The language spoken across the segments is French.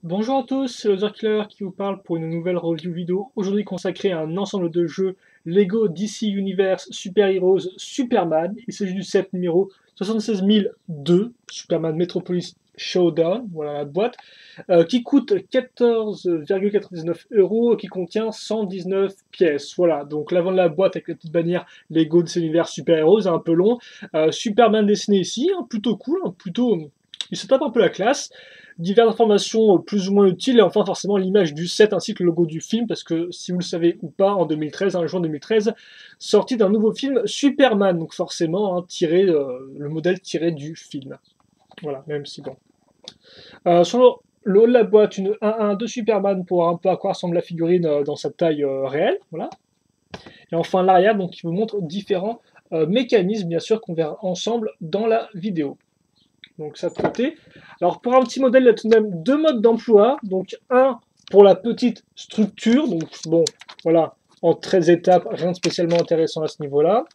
Bonjour à tous, c'est Loser Killer qui vous parle pour une nouvelle review vidéo, aujourd'hui consacrée à un ensemble de jeux Lego DC Universe Super Heroes Superman. Il s'agit du set numéro 76002, Superman Metropolis Showdown, voilà la boîte, qui coûte 14,99 €, qui contient 119 pièces. Voilà, donc l'avant de la boîte avec la petite bannière Lego DC Universe Super Heroes, un peu long. Superman dessiné ici, hein, plutôt cool, hein, plutôt... Il se tape un peu la classe. Diverses informations plus ou moins utiles, et enfin forcément l'image du set ainsi que le logo du film, parce que si vous le savez ou pas, en 2013, en juin 2013, sorti d'un nouveau film Superman, donc forcément hein, le modèle tiré du film. Voilà, même si bon. Sur le haut de la boîte, une 1-1 de Superman pour voir un peu à quoi ressemble la figurine dans sa taille réelle, voilà. Et enfin l'arrière, donc qui vous montre différents mécanismes, bien sûr, qu'on verra ensemble dans la vidéo. Donc ça de côté. Alors pour un petit modèle, il y a tout de même deux modes d'emploi. Donc un pour la petite structure, donc bon, voilà, en 13 étapes, rien de spécialement intéressant à ce niveau-là.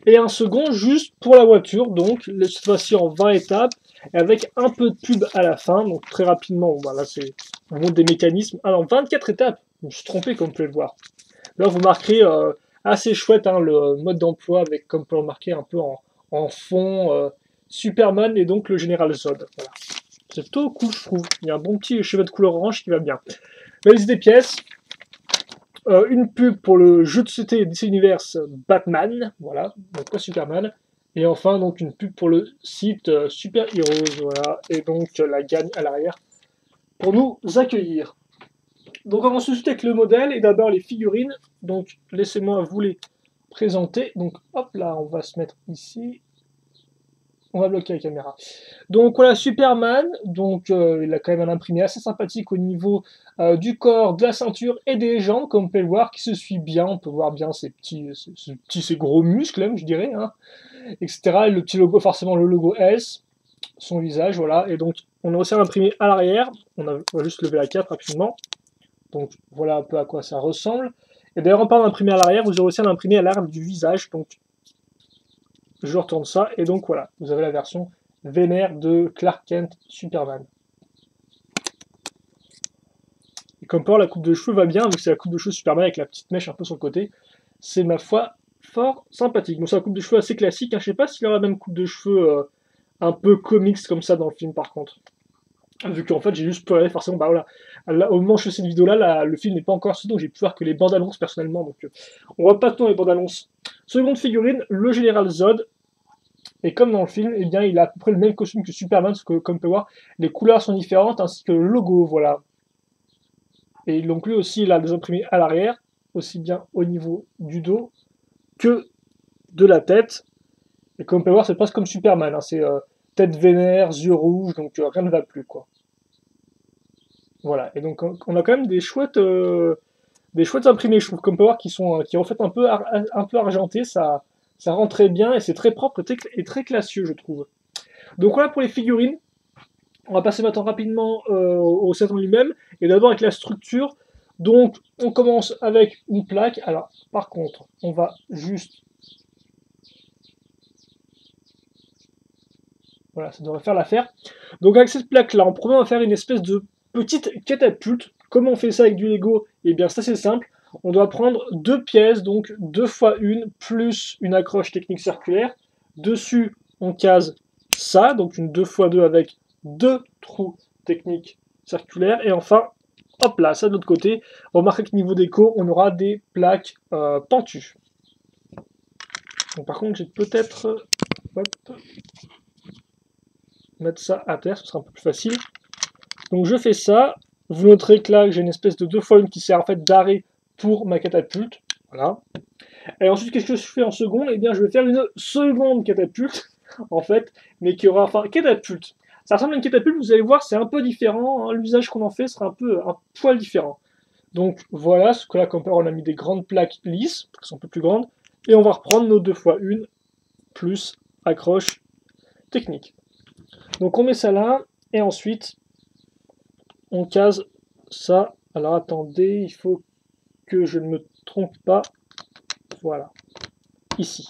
Et un second juste pour la voiture, donc cette fois-ci en 20 étapes, et avec un peu de pub à la fin, donc très rapidement, voilà, c'est on montre des mécanismes. Alors 24 étapes, je me suis trompé comme vous pouvez le voir. Là vous marquez assez chouette hein, le mode d'emploi avec, comme vous pouvez le remarquer, un peu en fond Superman et donc le général Zod. Voilà. C'est plutôt cool, je trouve. Il y a un bon petit chevet de couleur orange qui va bien. La liste des pièces. Une pub pour le jeu de société DC Universe Batman. Voilà, donc pas Superman. Et enfin, donc une pub pour le site Super Heroes. Voilà, et donc la gagne à l'arrière pour nous accueillir. Donc on commence tout de suite avec le modèle et d'abord les figurines. Donc laissez-moi vous les présenter. Donc hop là, on va se mettre ici. On va bloquer la caméra. Donc voilà, Superman, donc il a quand même un imprimé assez sympathique au niveau du corps, de la ceinture et des jambes, comme on peut le voir, qui se suit bien. On peut voir bien ses gros muscles, même, je dirais, hein, etc. Et le petit logo, forcément le logo S, son visage, voilà. Et donc on a aussi un imprimé à l'arrière. On va juste lever la cape rapidement. Donc voilà un peu à quoi ça ressemble. Et d'ailleurs, en parlant d'imprimé à l'arrière, vous aurez aussi un imprimé à l'arrière du visage. Donc je retourne ça, et donc voilà, vous avez la version vénère de Clark Kent Superman. Et comme pour la coupe de cheveux va bien, vu que c'est la coupe de cheveux Superman avec la petite mèche un peu sur le côté, c'est ma foi fort sympathique. Bon, c'est la coupe de cheveux assez classique, hein. Je sais pas s'il y aura la même coupe de cheveux un peu comics comme ça dans le film par contre. Vu qu'en fait j'ai juste pu regarder forcément, bah voilà, là, au moment où je fais cette vidéo là, le film n'est pas encore sorti, donc j'ai pu voir que les bandes annonces personnellement, donc on voit pas tout dans les bandes annonces. Seconde figurine, le général Zod. Et comme dans le film, eh bien, il a à peu près le même costume que Superman, parce que, comme on peut voir, les couleurs sont différentes, ainsi que le logo, voilà. Et donc lui aussi, il a des imprimés à l'arrière, aussi bien au niveau du dos que de la tête. Et comme on peut voir, c'est presque comme Superman, hein, c'est tête vénère, yeux rouges, donc rien ne va plus, quoi. Voilà, et donc on a quand même des chouettes imprimés, je trouve, comme on peut voir, qui reflètent un peu argenté, ça rend très bien, et c'est très propre et très classieux, je trouve. Donc voilà pour les figurines. On va passer maintenant rapidement au set en lui-même, et d'abord avec la structure. Donc on commence avec une plaque. Alors par contre, on va juste... Voilà, ça devrait faire l'affaire. Donc avec cette plaque-là, en premier, on va faire une espèce de petite catapulte. Comment on fait ça avec du Lego? Eh bien c'est assez simple. On doit prendre deux pièces, donc 2 fois une, plus une accroche technique circulaire. Dessus, on case ça, donc une 2 fois 2 avec deux trous techniques circulaires. Et enfin, hop là, ça de l'autre côté. Remarquez que niveau déco, on aura des plaques pentues. Donc, par contre, j'ai peut-être mettre ça à terre, ce sera un peu plus facile. Donc je fais ça. Vous noterez que là, j'ai une espèce de 2 fois 1 qui sert en fait d'arrêt pour ma catapulte. Voilà. Et ensuite, qu'est-ce que je fais en seconde? Eh bien, je vais faire une seconde catapulte, en fait, mais qui aura, enfin, catapulte. Ça ressemble à une catapulte, vous allez voir, c'est un peu différent, hein. L'usage qu'on en fait sera un poil différent. Donc voilà, ce que là, comme on a mis des grandes plaques lisses, qui sont un peu plus grandes, et on va reprendre nos 2 fois 1 plus accroche technique. Donc on met ça là, et ensuite, on case ça. Alors attendez, il faut que je ne me trompe pas. Voilà, ici.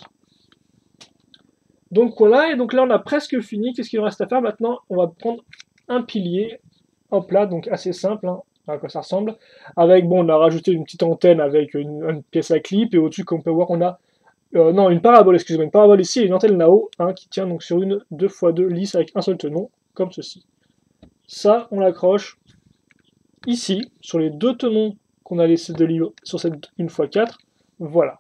Donc voilà, et donc là on a presque fini. Qu'est-ce qu'il nous reste à faire maintenant? On va prendre un pilier. hop là, donc assez simple, hein, à quoi ça ressemble. Avec, bon, on a rajouté une petite antenne avec une pièce à clip, et au-dessus, comme on peut voir, on a, non, une parabole, excusez-moi, une parabole ici, et une antenne là-haut, hein, qui tient donc sur une 2x2 lisse avec un seul tenon, comme ceci. Ça, on l'accroche ici, sur les deux tenons qu'on a laissé de libre sur cette 1x4, voilà.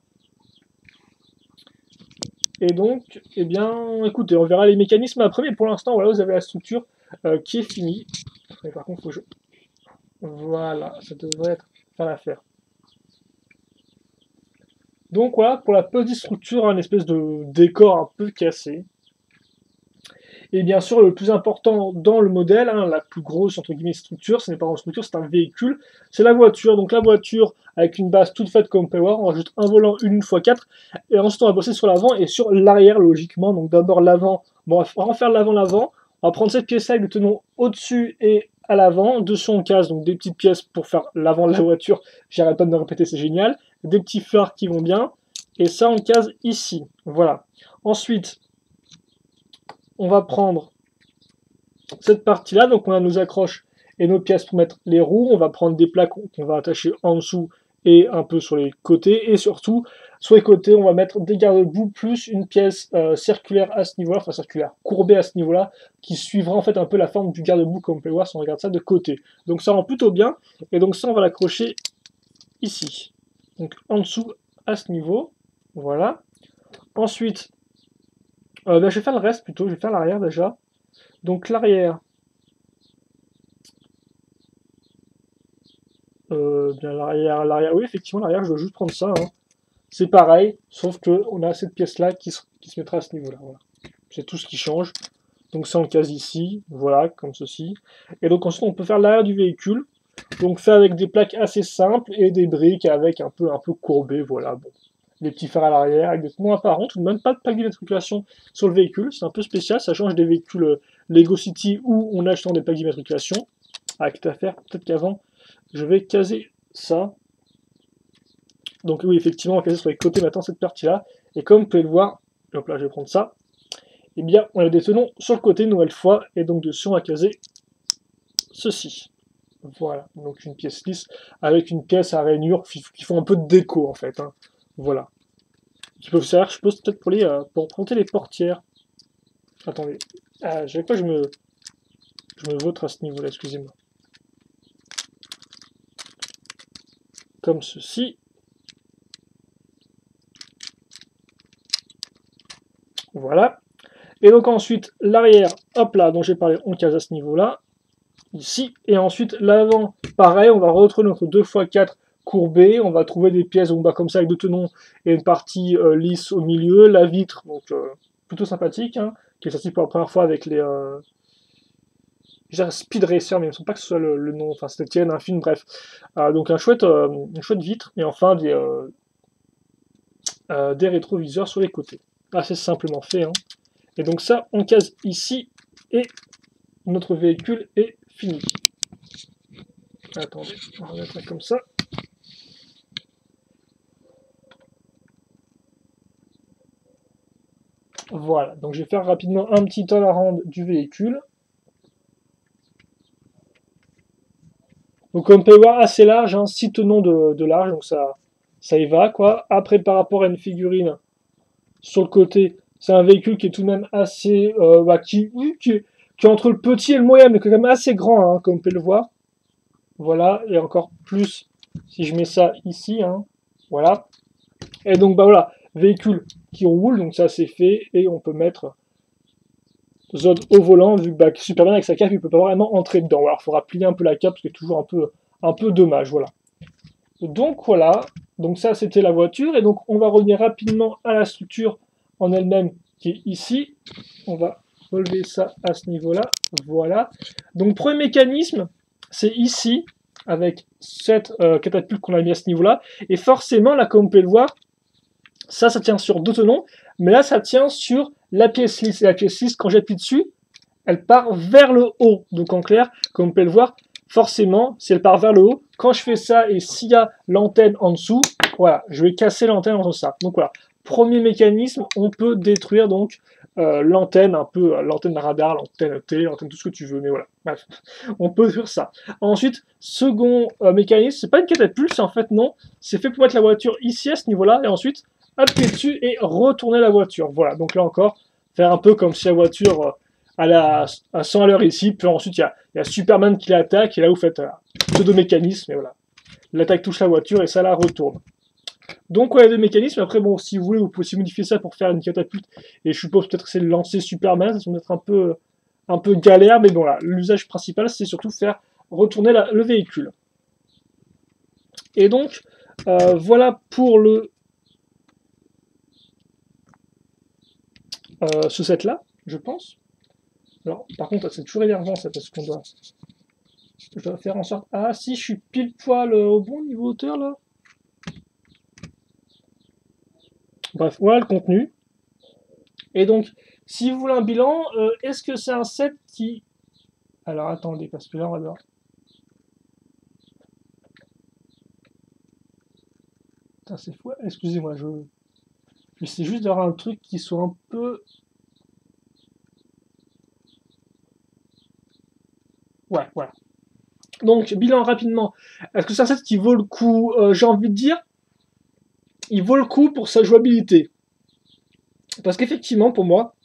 Et donc, eh bien, écoutez, on verra les mécanismes après, mais pour l'instant, voilà, vous avez la structure qui est finie. Mais par contre, faut que je... Voilà, ça devrait faire l'affaire. Donc voilà, pour la petite structure, un espèce de décor un peu cassé. Et bien sûr, le plus important dans le modèle, hein, la plus grosse entre guillemets structure, ce n'est pas une structure, c'est un véhicule, c'est la voiture. Donc la voiture avec une base toute faite comme Power, on rajoute un volant 1x4, et ensuite on va bosser sur l'avant et sur l'arrière logiquement. Donc d'abord l'avant, bon, on va refaire l'avant, on va prendre cette pièce-là avec le tenon au-dessus et à l'avant, dessous on casse donc des petites pièces pour faire l'avant de la voiture, j'arrête pas de me répéter, c'est génial, des petits phares qui vont bien, et ça on case ici, voilà. Ensuite, on va prendre cette partie-là, donc on a nos accroches et nos pièces pour mettre les roues, on va prendre des plaques qu'on va attacher en dessous et un peu sur les côtés, et surtout, sur les côtés, on va mettre des garde-boue plus une pièce circulaire à ce niveau-là, enfin circulaire, courbée à ce niveau-là, qui suivra en fait un peu la forme du garde-boue, comme on peut voir si on regarde ça de côté. Donc ça rend plutôt bien, et donc ça on va l'accrocher ici, donc en dessous à ce niveau, voilà. Ensuite, je vais faire le reste plutôt, je vais faire l'arrière déjà. Donc l'arrière, bien l'arrière, oui effectivement l'arrière, je dois juste prendre ça, hein. C'est pareil, sauf que on a cette pièce-là qui se mettra à ce niveau-là, voilà. C'est tout ce qui change. Donc ça on le case ici, voilà, comme ceci. Et donc ensuite on peut faire l'arrière du véhicule, donc fait avec des plaques assez simples et des briques avec un peu courbées, voilà, bon. Des petits phares à l'arrière, avec des tenons apparents, tout de même pas de plaque d'immatriculation sur le véhicule, c'est un peu spécial, ça change des véhicules Lego City où on a justement des plaques d'immatriculation. Ah, quitte à faire, peut-être qu'avant, je vais caser ça. Donc oui, effectivement, on va caser sur les côtés maintenant cette partie-là. Et comme vous pouvez le voir, donc là je vais prendre ça, et bien on a des tenons sur le côté une nouvelle fois, et donc dessus on va caser ceci. Voilà, donc une pièce lisse avec une pièce à rainure qui font un peu de déco en fait, hein. Voilà. Qui peuvent servir, je pense, peut-être pour monter les portières. Attendez. Ah, je sais pas, je me vautre à ce niveau-là, excusez-moi. Comme ceci. Voilà. Et donc ensuite, l'arrière, hop là, dont j'ai parlé, on case à ce niveau-là. Ici. Et ensuite, l'avant, pareil, on va retrouver notre 2x4 courbé. On va trouver des pièces donc, comme ça avec deux tenons et une partie lisse au milieu. La vitre, donc plutôt sympathique, hein, qui est sortie pour la première fois avec les... Speed Racer, mais il ne me semble pas que ce soit le nom, enfin c'était Tienne, un film, bref. Donc une chouette vitre, et enfin des rétroviseurs sur les côtés. Assez simplement fait, hein. Et donc ça, on case ici, et notre véhicule est fini. Attendez, on va mettre ça comme ça. Voilà, donc je vais faire rapidement un petit all-around du véhicule. Donc comme on peut voir, assez large, hein, 6 tenons de large, donc ça y va, quoi. Après, par rapport à une figurine, sur le côté, c'est un véhicule qui est tout de même assez... qui est entre le petit et le moyen, mais qui est quand même assez grand, hein, comme on peut le voir. Voilà, et encore plus si je mets ça ici, hein, voilà. Et donc, bah voilà, véhicule qui roule, donc ça c'est fait, et on peut mettre Zod au volant, vu que bah, Superman avec sa cape, il peut pas vraiment entrer dedans. Alors, il faudra plier un peu la cape, ce qui est toujours un peu dommage, voilà. Donc voilà, donc ça c'était la voiture, et donc on va revenir rapidement à la structure en elle-même qui est ici. On va relever ça à ce niveau-là, voilà. Donc premier mécanisme, c'est ici, avec cette catapulte qu'on a mis à ce niveau-là, et forcément, là comme vous pouvez le voir, ça tient sur deux tenons, mais là ça tient sur la pièce lisse, et la pièce lisse, quand j'appuie dessus, elle part vers le haut. Donc en clair, comme vous pouvez le voir, forcément, si elle part vers le haut, quand je fais ça et s'il y a l'antenne en dessous, voilà, je vais casser l'antenne en dessous de ça. Donc voilà, premier mécanisme, on peut détruire donc l'antenne, un peu l'antenne radar, l'antenne télé, l'antenne tout ce que tu veux, mais voilà, bref, on peut faire ça. Ensuite, second mécanisme, c'est pas une catapulte, c'est en fait non, c'est fait pour mettre la voiture ici à ce niveau-là, et ensuite appuyer dessus et retourner la voiture. Voilà, donc là encore, faire un peu comme si la voiture à 100 à l'heure ici, puis ensuite il y a Superman qui l'attaque, et là vous faites un pseudo-mécanisme, et voilà. L'attaque touche la voiture et ça la retourne. Donc ouais, deux mécanismes. Après, bon, si vous voulez, vous pouvez aussi modifier ça pour faire une catapulte. Et je suppose peut-être que c'est le lancer Superman, ça va être un peu galère, mais bon là, l'usage principal, c'est surtout faire retourner le véhicule. Et donc, voilà pour ce set-là, je pense. Alors, par contre, c'est toujours énervant ça, parce qu'on doit... Je dois faire en sorte... Ah si, je suis pile poil au bon niveau hauteur, là. Bref, voilà le contenu. Et donc, si vous voulez un bilan, est-ce que c'est un set qui... Alors, attendez, parce que là, on va voir. Putain, c'est fou. Excusez-moi, j'essaie juste d'avoir un truc qui soit un peu... Ouais, voilà. Donc, bilan rapidement. Est-ce que c'est un set qui vaut le coup? J'ai envie de dire, il vaut le coup pour sa jouabilité. Parce qu'effectivement, pour moi,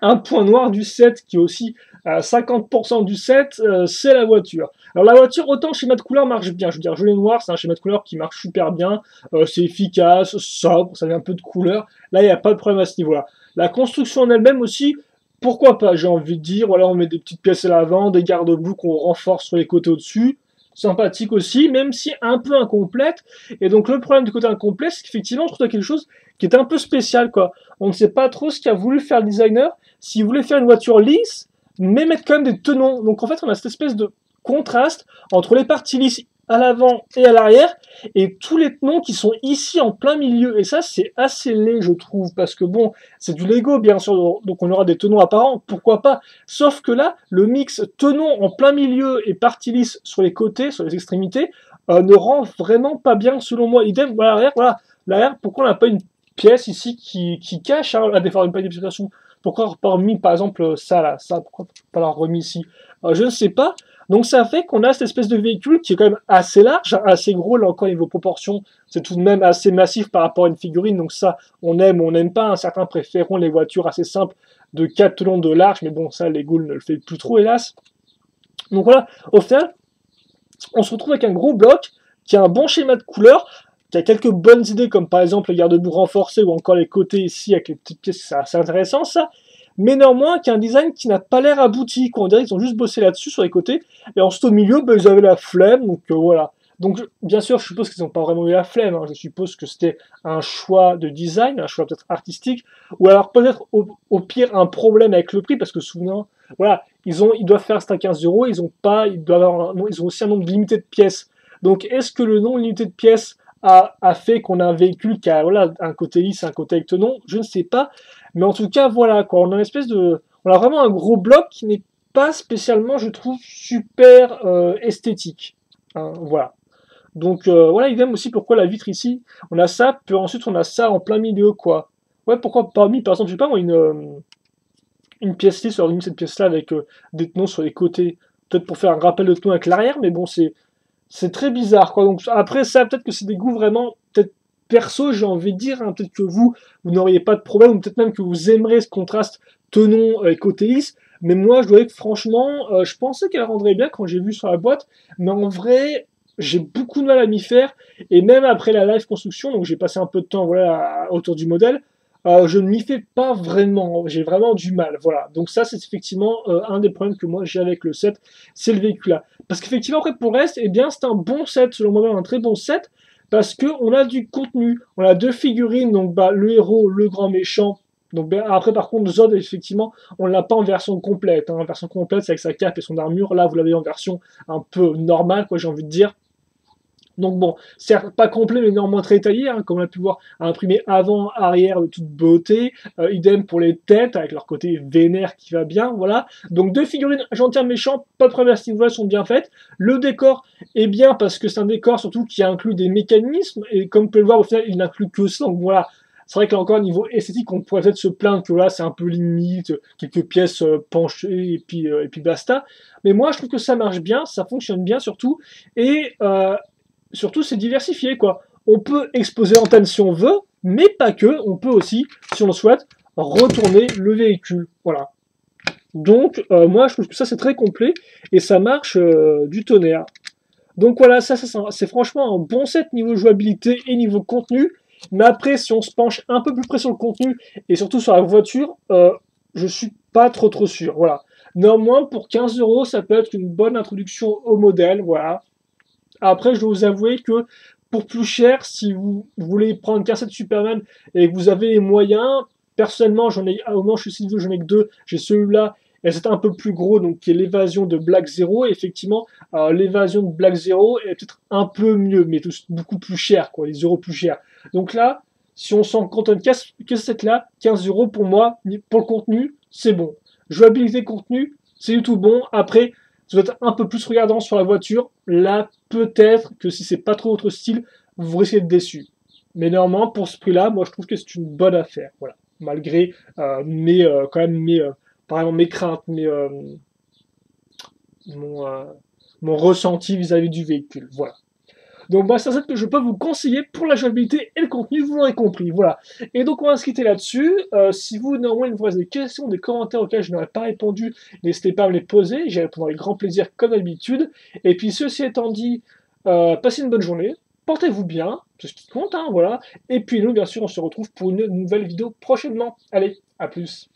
un point noir du set qui est aussi 50% du set, c'est la voiture. Alors la voiture, autant le schéma de couleur marche bien. Je veux dire, jaune et noir, c'est un schéma de couleur qui marche super bien. C'est efficace, sobre, ça met un peu de couleur. Là, il n'y a pas de problème à ce niveau-là. La construction en elle-même aussi, pourquoi pas, j'ai envie de dire. Voilà, on met des petites pièces à l'avant, des garde-boue qu'on renforce sur les côtés au-dessus. Sympathique aussi, même si un peu incomplète. Et donc le problème du côté incomplet, c'est qu'effectivement, on se retrouve à quelque chose qui est un peu spécial, quoi. On ne sait pas trop ce qu'a voulu faire le designer, s'il voulait faire une voiture lisse, mais mettre quand même des tenons. Donc en fait, on a cette espèce de contraste entre les parties lisses à l'avant et à l'arrière, et tous les tenons qui sont ici en plein milieu. Et ça, c'est assez laid, je trouve, parce que bon, c'est du Lego, bien sûr, donc on aura des tenons apparents, pourquoi pas. Sauf que là, le mix tenon en plein milieu et partie lisse sur les côtés, sur les extrémités, ne rend vraiment pas bien, selon moi. Idem, voilà, l'arrière, voilà. L'arrière, pourquoi on n'a pas une pièce ici qui cache la déformation, pas d'explication. Pourquoi on n'a pas remis, par exemple, ça là, ça, pourquoi pas l'avoir remis ici? Je ne sais pas. Donc ça fait qu'on a cette espèce de véhicule qui est quand même assez large, assez gros, là encore niveau proportion, c'est tout de même assez massif par rapport à une figurine, donc ça, on aime ou on n'aime pas, certains préféreront les voitures assez simples de 4 longs de large, mais bon, ça, les Gaules ne le fait plus trop, hélas. Donc voilà, au final, on se retrouve avec un gros bloc qui a un bon schéma de couleur, qui a quelques bonnes idées, comme par exemple les garde-boue renforcés ou encore les côtés ici avec les petites pièces, c'est assez intéressant ça. Mais néanmoins, qui a un design qui n'a pas l'air abouti, qu'on dirait qu'ils ont juste bossé là-dessus sur les côtés, et ensuite au milieu, ben, ils avaient la flemme, donc voilà. Donc bien sûr, je suppose qu'ils n'ont pas vraiment eu la flemme, hein. Je suppose que c'était un choix de design, un choix peut-être artistique, ou alors peut-être au pire un problème avec le prix, parce que souvent, voilà, ils doivent faire ça à 15 euros, ils ont aussi un nombre limité de pièces. Donc est-ce que le nombre limité de pièces a fait qu'on a un véhicule qui a voilà, un côté lisse, un côté avec tenon? Je ne sais pas. Mais en tout cas, voilà, quoi. On a une espèce de. On a vraiment un gros bloc qui n'est pas spécialement, je trouve, super esthétique. Hein, voilà. Donc voilà, idem aussi pourquoi la vitre ici, on a ça, puis ensuite on a ça en plein milieu, quoi. Ouais, pourquoi pas mis, par exemple, je sais pas moi, une pièce lisse, alors mis cette pièce-là avec des tenons sur les côtés, peut-être pour faire un rappel de tenons avec l'arrière, mais bon, c'est très bizarre, quoi. Donc après ça, peut-être que c'est des goûts vraiment, peut-être perso, j'ai envie de dire, hein, peut-être que vous n'auriez pas de problème, ou peut-être même que vous aimerez ce contraste tenon et côté lisse. Mais moi, je dois dire que franchement, je pensais qu'elle rendrait bien quand j'ai vu sur la boîte, mais en vrai, j'ai beaucoup de mal à m'y faire. Et même après la live construction, donc j'ai passé un peu de temps voilà, autour du modèle, je ne m'y fais pas vraiment. J'ai vraiment du mal. Voilà. Donc ça, c'est effectivement un des problèmes que moi j'ai avec le set, c'est le véhicule là. Parce qu'effectivement, après pour le reste, eh bien, c'est un bon set, selon moi, un très bon set, parce que on a du contenu. On a deux figurines, donc bah, le héros, le grand méchant. Donc ben, après, par contre, Zod, effectivement, on l'a pas en version complète. Hein. En version complète, c'est avec sa cape et son armure. Là, vous l'avez en version un peu normale, quoi, j'ai envie de dire. Donc bon, certes pas complet, mais néanmoins très détaillé, hein, comme on a pu voir, imprimé avant, arrière de toute beauté. Idem pour les têtes, avec leur côté vénère qui va bien, voilà. Donc deux figurines gentilles méchants, pas de problème à ce niveau-là, sont bien faites. Le décor est bien parce que c'est un décor surtout qui inclut des mécanismes, et comme vous pouvez le voir, au final, il n'inclut que ça. Donc voilà, C'est vrai que là encore, niveau esthétique, on pourrait peut-être se plaindre que là, c'est un peu limite, quelques pièces penchées, et puis basta. Mais moi, je trouve que ça marche bien, ça fonctionne bien surtout, et surtout, c'est diversifié, quoi. On peut exposer l'antenne si on veut, mais pas que, on peut aussi, si on le souhaite, retourner le véhicule. Voilà. Donc, moi, je trouve que ça, c'est très complet, et ça marche du tonnerre. Donc voilà, ça c'est franchement un bon set niveau jouabilité et niveau contenu. Mais après, si on se penche un peu plus près sur le contenu et surtout sur la voiture, je suis pas trop sûr. Voilà. Néanmoins, pour 15 euros, ça peut être une bonne introduction au modèle. Voilà. Après, je dois vous avouer que pour plus cher, si vous voulez prendre qu'un set Superman et que vous avez les moyens, personnellement, au moment où je suis vidéo, j'en ai que deux. J'ai celui-là et c'est un peu plus gros, donc qui est l'évasion de Black Zero. Et effectivement, l'évasion de Black Zero est peut-être un peu mieux, mais beaucoup plus cher, quoi, les euros plus chers. Donc là, si on s'en cantonne qu'à ce set-là, 15 euros pour moi, pour le contenu, c'est bon. Jouabilité contenu, c'est du tout bon. Après, vous êtes un peu plus regardant sur la voiture, là, peut-être que si c'est pas trop votre style, vous risquez d'être déçu. Mais néanmoins, pour ce prix-là, moi, je trouve que c'est une bonne affaire. Voilà. Malgré quand même par exemple, mes craintes, mon, euh, mon ressenti vis-à-vis du véhicule. Voilà. Donc bah, c'est ça que je peux vous conseiller pour la jouabilité et le contenu, vous l'aurez compris. Voilà. Et donc on va se quitter là-dessus. Si vous néanmoins vous avez des questions, des commentaires auxquels je n'aurais pas répondu, n'hésitez pas à me les poser. J'y répondrai avec grand plaisir comme d'habitude. Et puis ceci étant dit, passez une bonne journée. Portez-vous bien, c'est ce qui compte, hein, voilà. Et puis nous, bien sûr, on se retrouve pour une nouvelle vidéo prochainement. Allez, à plus.